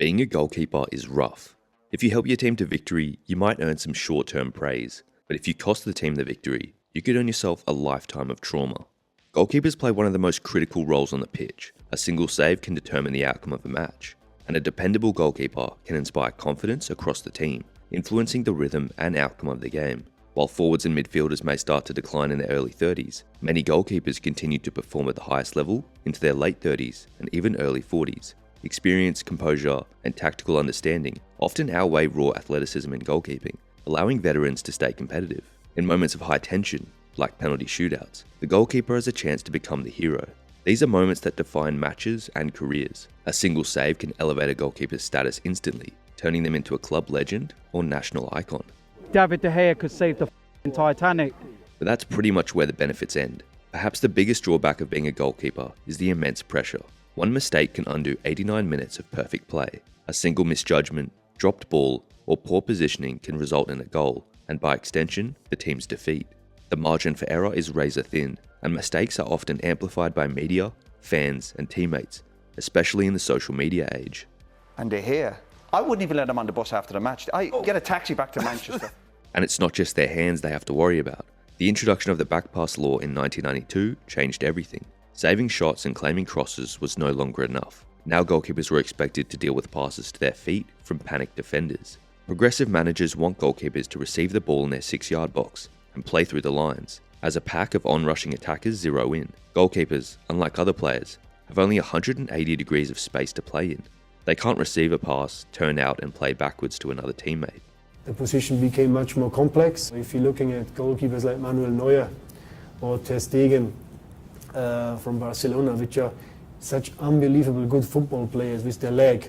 Being a goalkeeper is rough. If you help your team to victory, you might earn some short-term praise, but if you cost the team the victory, you could earn yourself a lifetime of trauma. Goalkeepers play one of the most critical roles on the pitch. A single save can determine the outcome of a match, and a dependable goalkeeper can inspire confidence across the team, influencing the rhythm and outcome of the game. While forwards and midfielders may start to decline in their early 30s, many goalkeepers continue to perform at the highest level into their late 30s and even early 40s. Experience, composure, and tactical understanding often outweigh raw athleticism in goalkeeping, allowing veterans to stay competitive. In moments of high tension, like penalty shootouts, the goalkeeper has a chance to become the hero. These are moments that define matches and careers. A single save can elevate a goalkeeper's status instantly, turning them into a club legend or national icon. David De Gea could save the Titanic. But that's pretty much where the benefits end. Perhaps the biggest drawback of being a goalkeeper is the immense pressure. One mistake can undo 89 minutes of perfect play. A single misjudgment, dropped ball, or poor positioning can result in a goal, and by extension, the team's defeat. The margin for error is razor thin, and mistakes are often amplified by media, fans, and teammates, especially in the social media age. And De Gea, I wouldn't even let him on the bus after the match. I get a taxi back to Manchester. And it's not just their hands they have to worry about. The introduction of the back pass law in 1992 changed everything. Saving shots and claiming crosses was no longer enough. Now goalkeepers were expected to deal with passes to their feet from panicked defenders. Progressive managers want goalkeepers to receive the ball in their 6-yard box and play through the lines. As a pack of on-rushing attackers zero in, goalkeepers, unlike other players, have only 180 degrees of space to play in. They can't receive a pass, turn out and play backwards to another teammate. The position became much more complex. If you're looking at goalkeepers like Manuel Neuer or Ter Stegen from Barcelona, which are such unbelievable good football players with their leg,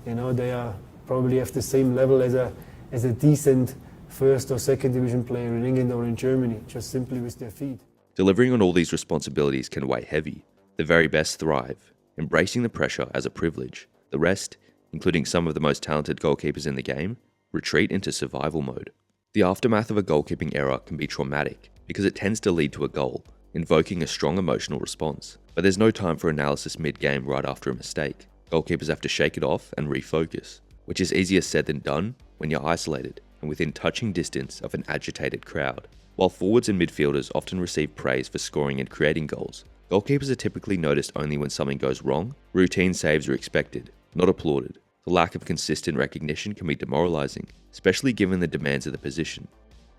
they are probably have the same level as a decent first or second division player in England or in Germany, just simply with their feet. Delivering on all these responsibilities can weigh heavy. The very best thrive, embracing the pressure as a privilege. The rest, including some of the most talented goalkeepers in the game, retreat into survival mode. The aftermath of a goalkeeping error can be traumatic because it tends to lead to a goal, invoking a strong emotional response. But there's no time for analysis mid-game right after a mistake. Goalkeepers have to shake it off and refocus, which is easier said than done when you're isolated and within touching distance of an agitated crowd. While forwards and midfielders often receive praise for scoring and creating goals, goalkeepers are typically noticed only when something goes wrong. Routine saves are expected, not applauded. The lack of consistent recognition can be demoralizing, especially given the demands of the position.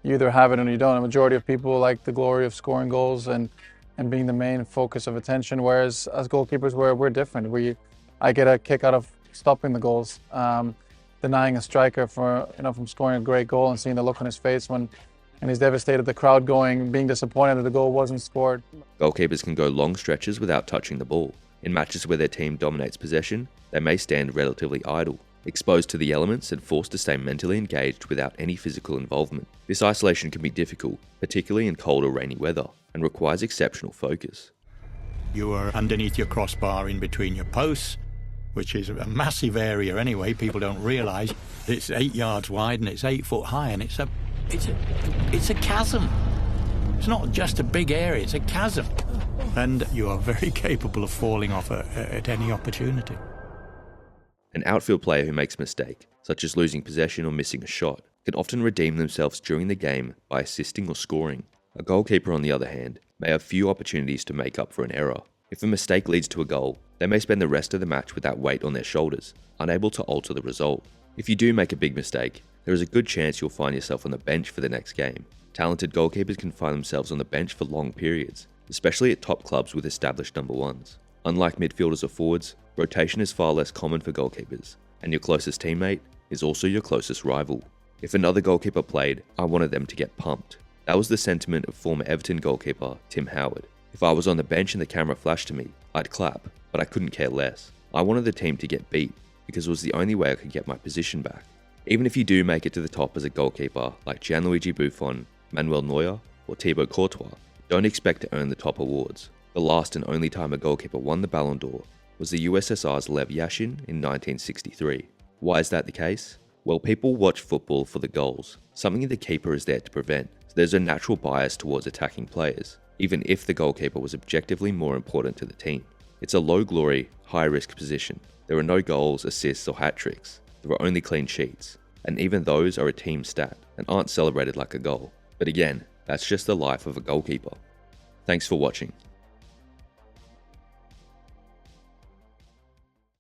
You either have it or you don't. A majority of people like the glory of scoring goals and being the main focus of attention, whereas as goalkeepers we're different. I get a kick out of stopping the goals, denying a striker from scoring a great goal and seeing the look on his face when he's devastated, the crowd being disappointed that the goal wasn't scored. Goalkeepers can go long stretches without touching the ball. In matches where their team dominates possession, they may stand relatively idle, exposed to the elements and forced to stay mentally engaged without any physical involvement. This isolation can be difficult, particularly in cold or rainy weather, and requires exceptional focus. You are underneath your crossbar in between your posts, which is a massive area anyway. People don't realise it's 8 yards wide and it's 8 foot high, and it's a chasm. It's not just a big area, it's a chasm. And you are very capable of falling off at any opportunity. An outfield player who makes a mistake, such as losing possession or missing a shot, can often redeem themselves during the game by assisting or scoring. A goalkeeper, on the other hand, may have few opportunities to make up for an error. If a mistake leads to a goal, they may spend the rest of the match with that weight on their shoulders, unable to alter the result. If you do make a big mistake, there is a good chance you'll find yourself on the bench for the next game. Talented goalkeepers can find themselves on the bench for long periods, especially at top clubs with established number ones. Unlike midfielders or forwards, rotation is far less common for goalkeepers, and your closest teammate is also your closest rival. If another goalkeeper played, I wanted them to get pumped. That was the sentiment of former Everton goalkeeper Tim Howard. If I was on the bench and the camera flashed to me, I'd clap, but I couldn't care less. I wanted the team to get beat, because it was the only way I could get my position back. Even if you do make it to the top as a goalkeeper like Gianluigi Buffon, Manuel Neuer, or Thibaut Courtois, don't expect to earn the top awards. The last and only time a goalkeeper won the Ballon d'Or was the USSR's Lev Yashin in 1963. Why is that the case? Well, people watch football for the goals, something the keeper is there to prevent, so there's a natural bias towards attacking players, even if the goalkeeper was objectively more important to the team. It's a low-glory, high-risk position, there are no goals, assists, or hat tricks. There are only clean sheets, and even those are a team stat and aren't celebrated like a goal. But again, that's just the life of a goalkeeper. Thanks for watching.